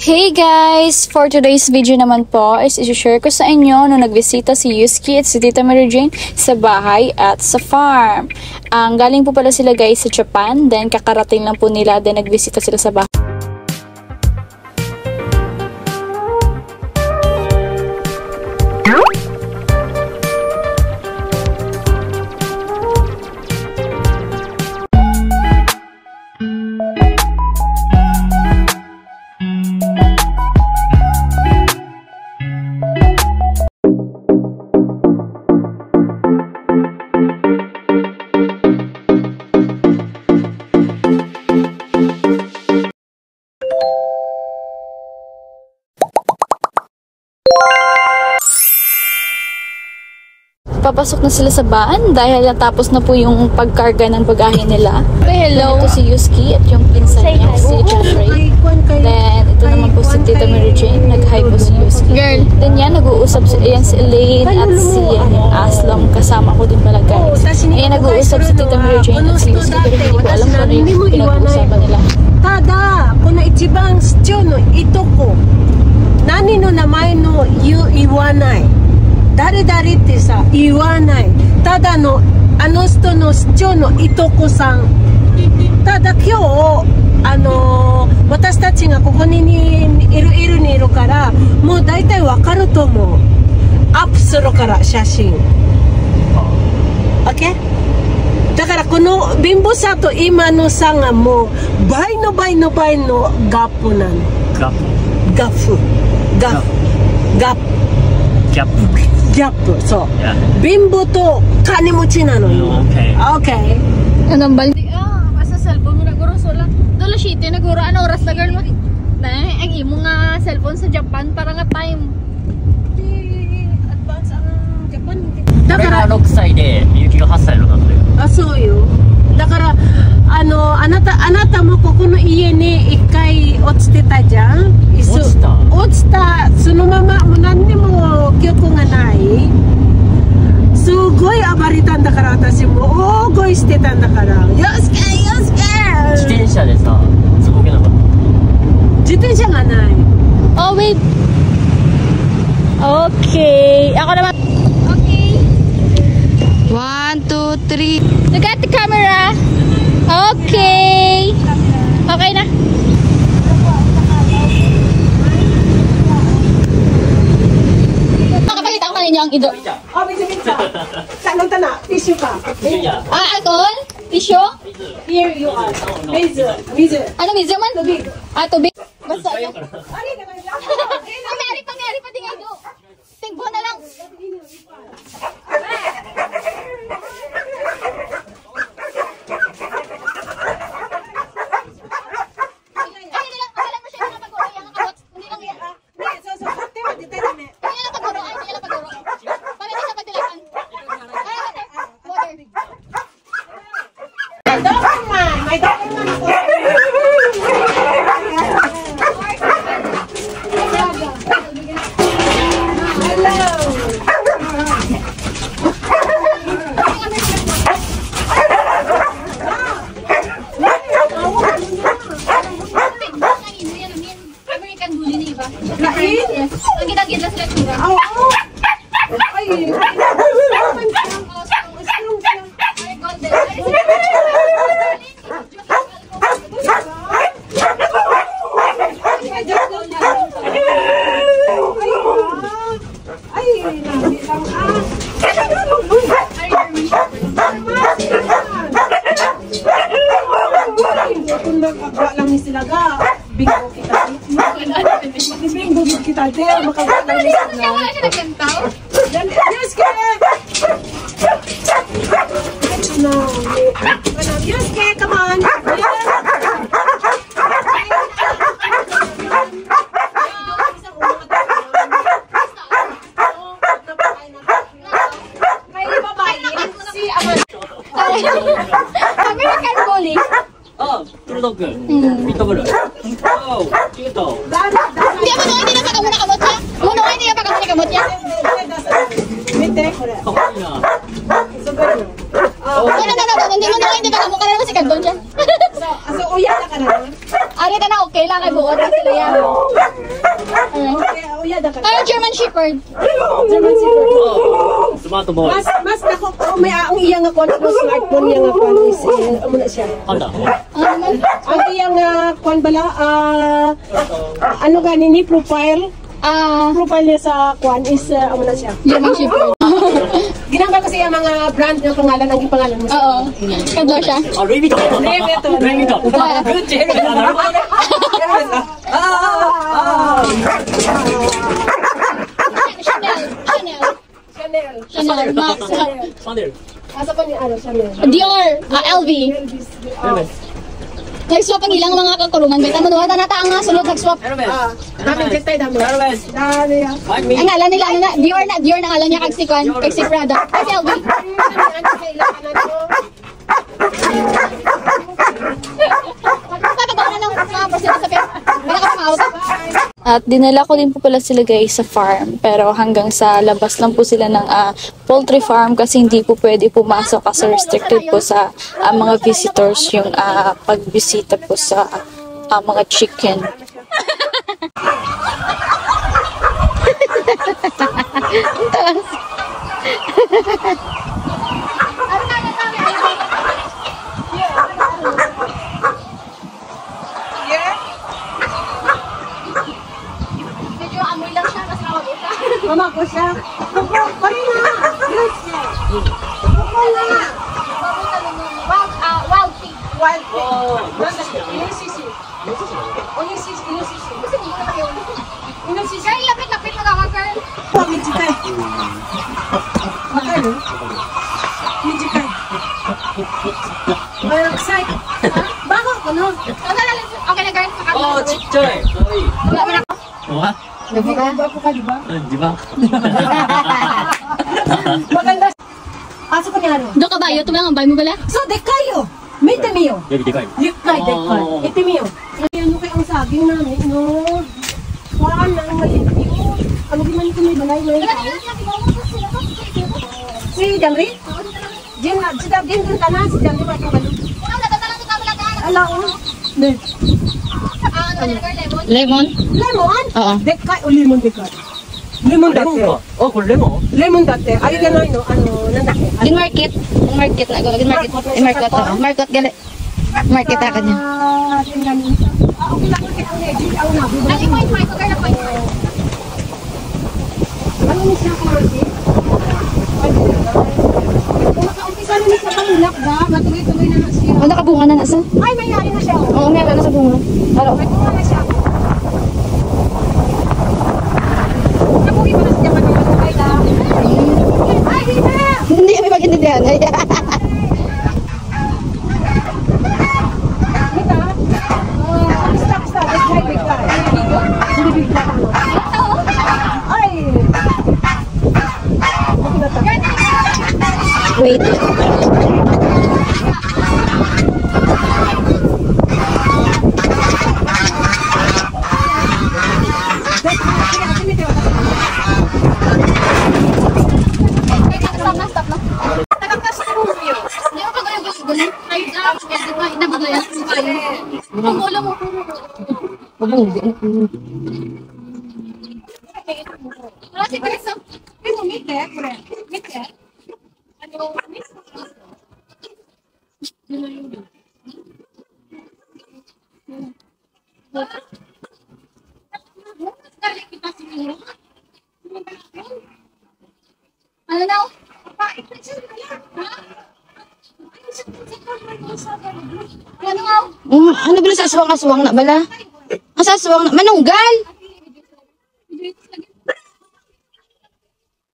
Hey guys! For today's video naman po is i-share ko sa inyo nung nagbisita si Yuski at si Tita Mary Jane sa bahay at sa farm. Galing po pala sila guys sa Japan, then kakarating lang po nila, then nagbisita sila sa bahay. Papasok na sila sa van dahil natapos na po yung pagkarga ng bagahe nila. Hello! Ito si Yuski at yung pinsan niya, si Jeffrey. Then, ito naman po si Tita Mary Jane. Nag-hi po si Yuski. Then yan, nag-uusap si Elaine at si Aslom. Kasama ko din pala guys. Ayan, nag-uusap si Tita Mary Jane at si Yuski. Pero hindi ko alam kung ano yung pinag-uusapan nila. Tada, kono ichibang shichou no itoko. Nani no namae no iwanai. 誰々ってさ言わない。ただのあの人の市長のいとこさん。ただ今日私たちがここにいるからもう大体わかると思う。アップするから写真。OK？ だからこの貧乏さと今の差がもう倍のガップなの。ガップ、そう。貧乏と金持ちなのよ。Okay. Anong baldi? Basta cellphone mo naguro sola. Dala shite naguro ano oras na girl mo? Dahil ang imo nga cellphone sa Japan para nga time. Advance ang Japan. だから6歳でみゆきが8歳の方だよ。あ、そうよ。だからあなたもここの家に一回落ちてたじゃん。落ちたそのままもう何にも記憶がない。すごい暴れたんだから私も大声してたんだから。よしけ自転車でさ動けなかった。自転車がない。Oh wait. Okay. Ako naman. Okay. 1, 2, 3. Look at the camera. Okay. Okay na. Makapalitan ko kanina ang ido. Oh, bisa. Tanong na, tissue ka. Alcohol? Tissue? Here you are. Mizu. Ano, mizu man? Tubig. Tubig. Basta yan. Pangyari pati nga ido. Tingbo na lang. Bingo kita deh, makagawa lang ni sila. Yes, no. Yes, come on. American bully. Bulldog. Pitbull. Oh, cute. Hindi na pakamuna kamot niya. Hindi na pakamuna kamot niya. Mite, kore. Hindi ka kamukha naman si Kandon siya. So, uya na ka na. Ari na okay lang kay buot na sila yan. Maganda ka. Parang German Shepherd. German Shepherd. Oh, smart boy. Mas ako may ang iyang nga kwan no smartphone niya nga kwan is amo na siya. Panda. Ang iyang kwan bala ano ganini profile niya sa kwan is amo na siya. German Shepherd. Ginanggal kasi ang mga brand ng pangalan ang ipangalan mo. Oo. Kadlaw siya. Ah, Louis Vuitton. Louis Vuitton. Louis Vuitton. Gucci. Chanel. Max. Chanel. Asa pa ni ano Chanel? Dior. LV. Nag-swap ang ilang mga kakulungan. Beta mo doon. Tanata ang sulod nag-swap. Dami kitay dami. Hermes. Dami. Ang ngalan nila, ano na, Dior na ngalan niya kag si Kwan, kag si Prada. Kag si LV. At dinala ko din po pala sila guys sa farm, pero hanggang sa labas lang po sila ng poultry farm kasi hindi po pwede pumasok kasi restricted po sa mga visitors yung pagbisita po sa mga chicken. Medyo amoy lang siya kasi nakabita. Mama ko siya. Karina. Wild pig. Wild pig. Oh, Inisisi. Girl, lapit magkakagirl. Mijikay. Makano? Mijikay. Excited. Bako ko no? Okay na girl. Oh, chichoy. Wala mo na ako. What? Bako ka, di ba? Di ba? Maganda. Aso ko ni ano? Do ka ba? Ito lang ang bay mo bala? So, dekayo. May tamiyo. Yagi dekay. Dekay. Itimiyo. Ano kayo ang saging namin, no? Kuhaan lang maliit yun. Ano giman ko may balay mo yung tao? Si Jamri? Jim, si Dabdin dun ka na. Si Jamri ba itong galo? Ala, oh. Lemon? Lemon? Oo. Dekay o lemon dekay? Lemon dati. Oh, kung lemon? Lemon dati. Ay, gano'n, no? Ano, nandaki. Ginmarket. Ginmarket na. Ginmarket. Ginmarket. Market gali. Market ka niya. Tingnan mo. Okay lang, okay. Ang legit. Ang nabi. Ay, point. Okay na point. Ano ni siya kung market? Kung makaumpisa na ni siya pangulak ba? Matuloy-tuloy na siya. Oh, nakabunga na nasa. Ay, may yari na siya. Oo, meron na sa bunga. Halo. May bunga na siya. Nabuhi mo na siya matulog. Ay, di na! Hindi kami mag-intindihan. Wait. Ano na? Ano nga? Ano ba sa aswang na bala? Ang sa aswang na manunggal.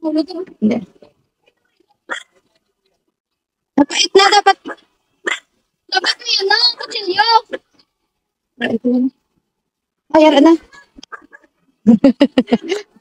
Hindi. Napait na dapat. Dapat mo yan na, kutsilyo. Ayar na.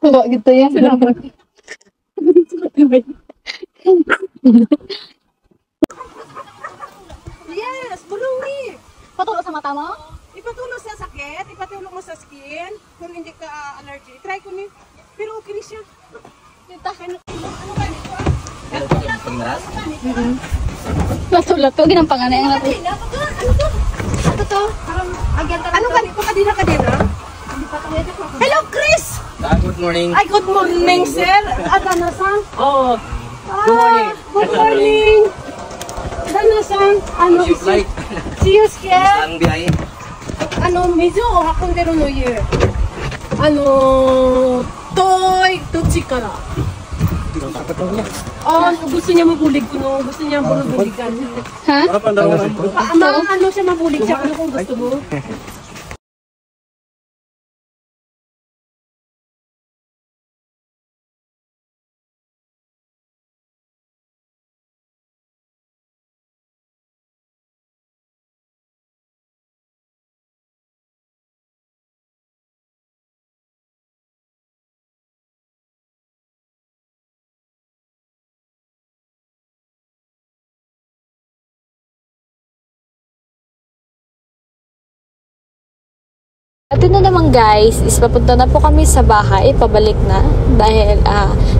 Tuwa gitu ya. Yes, bulungi. Patulog sa mata mo? Ipatulong sa sakit, ipatulong mo sa skin. Kung hindi ka allergy, try ko ni. Pero okay rin siya. Tita. Ano ba nito? Lato-lato, ginampangan na yung lato. Ano to? Ano to? Ano ka dito? Kadina? Hello, Chris! Good morning. Ay, good morning, sir. Dana-san. Oh, good morning. Good morning. Dana-san. Ano, Your flight. si Yusuke. Ang biyahe. 水を運んでるの家。遠い土地から。gusto niya mabulig ko no. Gusto niya buligan. Ha? Ano siya mabulig siya kung gusto mo. At na naman guys, is papunta na po kami sa bahay, pabalik na. Dahil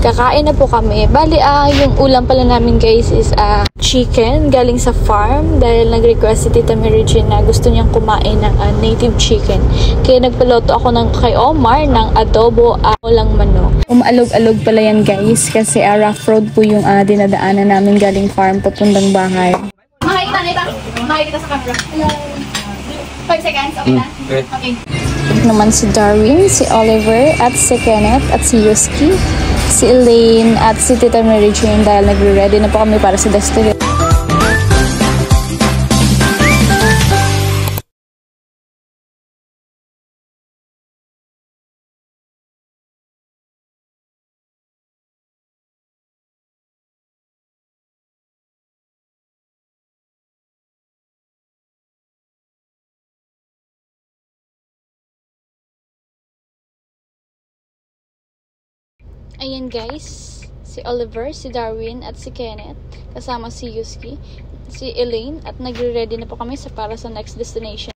kakain na po kami. Bali, yung ulam pala namin guys is chicken galing sa farm. Dahil nag-request si Tita Mary Jane na gusto niyang kumain ng native chicken. Kaya nagpaluto ako kay Omar ng adobo walang manok. Umaalog-alog pala yan guys kasi rough road po yung dinadaanan namin galing farm papuntang bahay. Makikita na ito. Makikita sa camera. 5 seconds, okay na? Okay. Naman si Darwin, si Oliver, at si Kenneth, at si Yuski, si Elaine, at si Tita Mary Jane dahil nagre-ready na po kami para sa destination. Ayan guys, si Oliver, si Darwin, at si Kenneth, kasama si Yuski, si Elaine, at nagre-ready na po kami para sa next destination.